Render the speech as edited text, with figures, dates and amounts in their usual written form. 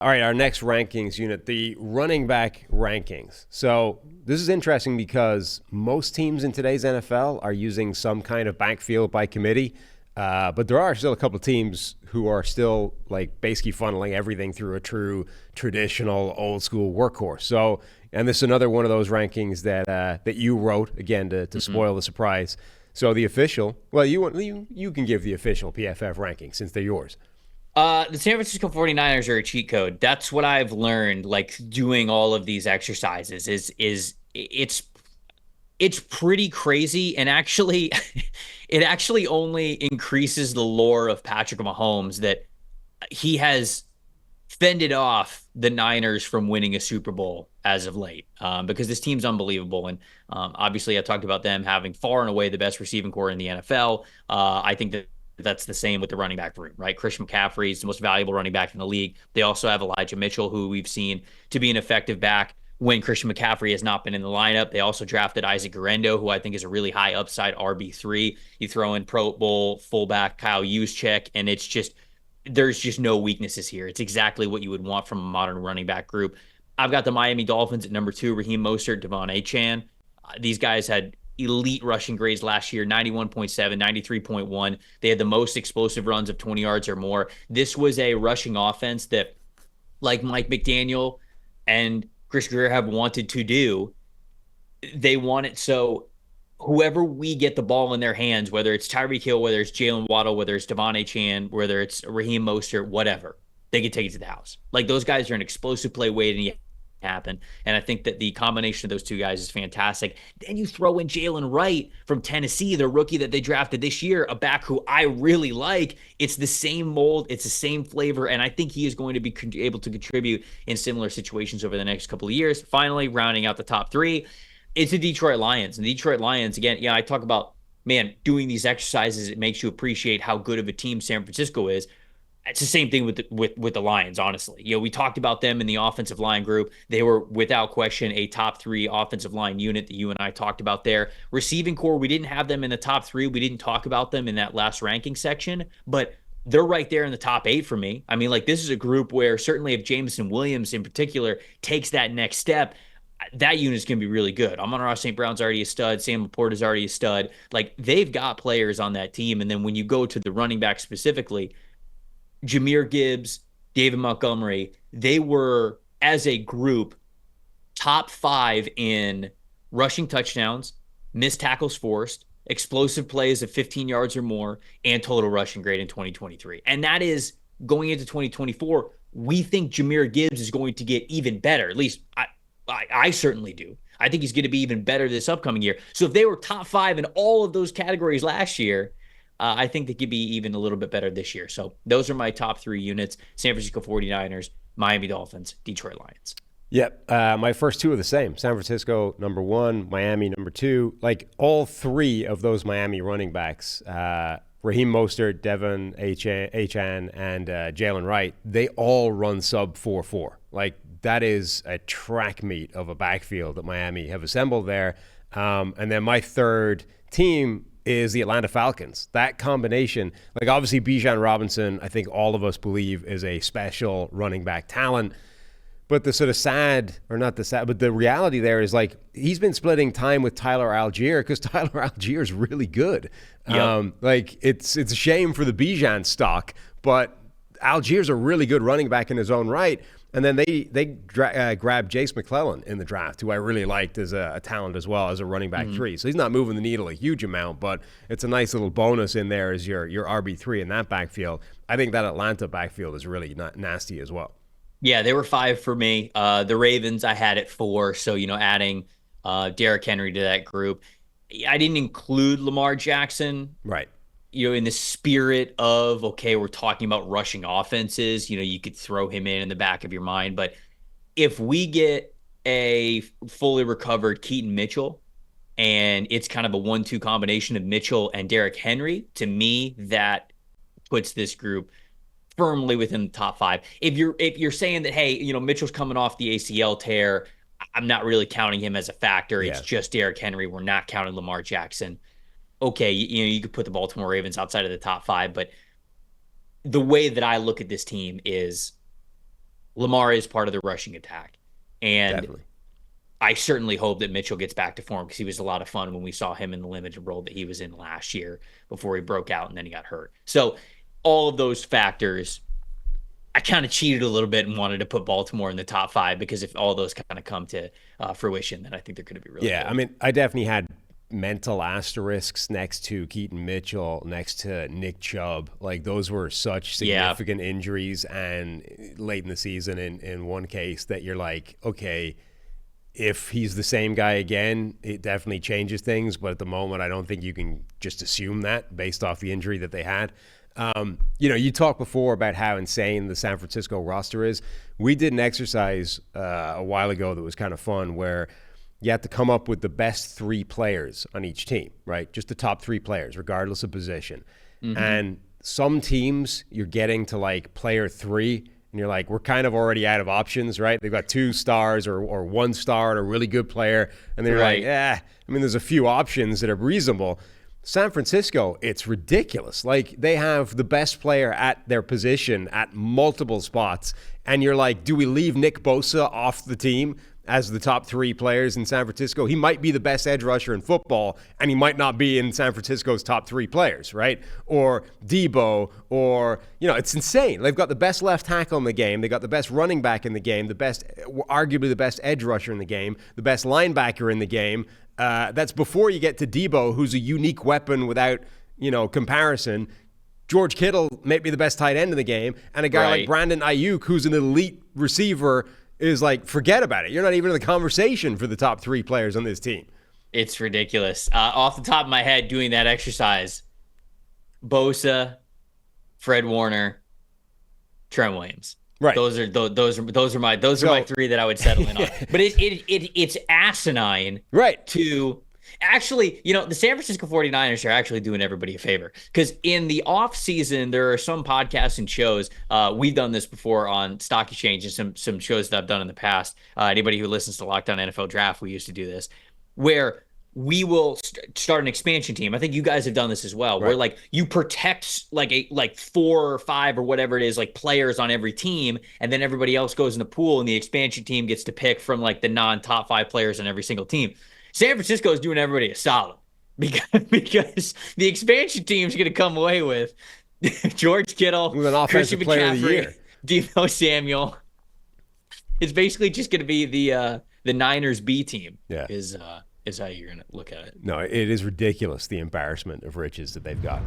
All right, our next rankings unit, the running back rankings. So this is interesting because most teams in today's NFL are using some kind of backfield by committee, but there are still a couple of teams who are still like basically funneling everything through a true traditional old school workhorse. So, and this is another one of those rankings that you wrote again to spoil the surprise. So the official, well, you can give the official PFF rankings since they're yours. The San Francisco 49ers are a cheat code. That's what I've learned, like doing all of these exercises is it's pretty crazy. And actually it actually only increases the lore of Patrick Mahomes that he has fended off the Niners from winning a Super Bowl as of late, because this team's unbelievable. And obviously, I talked about them having far and away the best receiving core in the NFL. I think that that's the same with the running back room, right? Christian McCaffrey is the most valuable running back in the league. They also have Elijah Mitchell, who we've seen to be an effective back when Christian McCaffrey has not been in the lineup. They also drafted Isaac Guerendo, who I think is a really high upside RB3. You throw in Pro Bowl fullback Kyle Juszczyk, and it's just there's just no weaknesses here. It's exactly what you would want from a modern running back group. I've got the Miami Dolphins at number 2, Raheem Mostert, Devon Achane. These guys had elite rushing grades last year, 91.7, 93.1. They had the most explosive runs of 20 yards or more. This was a rushing offense that, like Mike McDaniel and Chris Greer have wanted to do, they want it so whoever we get the ball in their hands, whether it's Tyreek Hill, whether it's Jalen Waddle, whether it's Devon Achane, whether it's Raheem Mostert, whatever, they can take it to the house. Like, those guys are an explosive play waiting to happen. And I think that the combination of those two guys is fantastic. Then you throw in Jalen Wright from Tennessee, the rookie that they drafted this year, a back who I really like. It's the same mold. It's the same flavor. And I think he is going to be able to contribute in similar situations over the next couple of years. Finally, rounding out the top 3, it's the Detroit Lions. And the Detroit Lions, again, yeah, I talk about, man, doing these exercises, it makes you appreciate how good of a team San Francisco is. It's the same thing with the Lions, honestly. We talked about them in the offensive line group. They were, without question, a top 3 offensive line unit that you and I talked about there. Receiving core, we didn't have them in the top 3. We didn't talk about them in that last ranking section, but they're right there in the top 8 for me. I mean, like, this is a group where certainly if Jameson Williams in particular takes that next step, that unit is going to be really good. Amon-Ra St. Brown's already a stud. Sam Laporte is already a stud. Like, they've got players on that team. And then when you go to the running back specifically, Jahmyr Gibbs, David Montgomery, they were, as a group, top 5 in rushing touchdowns, missed tackles forced, explosive plays of 15 yards or more, and total rushing grade in 2023. And that is going into 2024. We think Jahmyr Gibbs is going to get even better. At least I certainly do. I think he's going to be even better this upcoming year. So if they were top 5 in all of those categories last year, I think they could be even a little bit better this year. So those are my top 3 units: San Francisco 49ers, Miami Dolphins, Detroit Lions. Yep. My first 2 are the same. San Francisco, number 1, Miami, number 2. Like, all 3 of those Miami running backs, Raheem Mostert, Devon Achane, and Jalen Wright, they all run sub 4.4. Like, that is a track meet of a backfield that Miami have assembled there. And then my third team is the Atlanta Falcons. That combination, like, obviously Bijan Robinson, I think all of us believe is a special running back talent. But the sort of but the reality there is, like, he's been splitting time with Tyler Algier because Tyler Algier is really good. Yep. Like, it's a shame for the Bijan stock, but Algier's a really good running back in his own right. And then they grabbed Jace McClellan in the draft, who I really liked as a talent as well, as a running back 3. So he's not moving the needle a huge amount, but it's a nice little bonus in there as your RB3 in that backfield. I think that Atlanta backfield is really nasty as well. Yeah, they were 5 for me. The Ravens, I had at 4. So, adding Derrick Henry to that group. I didn't include Lamar Jackson. Right. In the spirit of, okay, we're talking about rushing offenses, you could throw him in the back of your mind. But if we get a fully recovered Keaton Mitchell, and it's kind of a 1-2 combination of Mitchell and Derrick Henry, to me, that puts this group firmly within the top 5. If you're saying that, hey, Mitchell's coming off the ACL tear, I'm not really counting him as a factor. It's just Derrick Henry. We're not counting Lamar Jackson. Okay, you could put the Baltimore Ravens outside of the top 5, but the way that I look at this team is Lamar is part of the rushing attack. And Definitely. I certainly hope that Mitchell gets back to form because he was a lot of fun when we saw him in the limited role that he was in last year before he broke out and then he got hurt. So all of those factors, I kind of cheated a little bit and wanted to put Baltimore in the top 5 because if all those kind of come to fruition, then I think they're going to be really good. I mean, I definitely had mental asterisks next to Keaton Mitchell, next to Nick Chubb. Like, those were such significant injuries and late in the season in one case that you're like, okay, if he's the same guy again, it definitely changes things. But at the moment, I don't think you can just assume that based off the injury that they had. You talked before about how insane the San Francisco roster is. We did an exercise a while ago that was kind of fun where you have to come up with the best 3 players on each team, right? Just the top 3 players, regardless of position. Mm-hmm. And some teams, you're getting to like player 3, and you're like, we're kind of already out of options, right? They've got 2 stars or 1 star and a really good player. And they're like, I mean, there's a few options that are reasonable. San Francisco, it's ridiculous. Like, they have the best player at their position at multiple spots. And you're like, do we leave Nick Bosa off the team as the top 3 players in San Francisco? He might be the best edge rusher in football, and he might not be in San Francisco's top 3 players, right? Or Debo, or, it's insane. They've got the best left tackle in the game. They got the best running back in the game, arguably the best edge rusher in the game, the best linebacker in the game. That's before you get to Debo, who's a unique weapon without, comparison. George Kittle may be the best tight end in the game, and a guy like Brandon Ayuk, who's an elite receiver, is like, forget about it. You're not even in the conversation for the top 3 players on this team. It's ridiculous. Off the top of my head, doing that exercise, Bosa, Fred Warner, Trent Williams. Right. Those are my 3 that I would settle in on. But it's asinine. Right. To actually, the San Francisco 49ers are actually doing everybody a favor because in the off season, there are some podcasts and shows. We've done this before on Stock Exchange and some shows that I've done in the past. Anybody who listens to Lockdown NFL Draft, we used to do this where we will start an expansion team. I think you guys have done this as well, where like you protect like 4 or 5 or whatever it is, like players on every team, and then everybody else goes in the pool, and the expansion team gets to pick from like the non-top 5 players on every single team. San Francisco is doing everybody a solid because the expansion team is going to come away with George Kittle, with an offensive player of the year, Deebo Samuel. It's basically just going to be the Niners B team. Yeah. Is how you're going to look at it. No, it is ridiculous, the embarrassment of riches that they've got.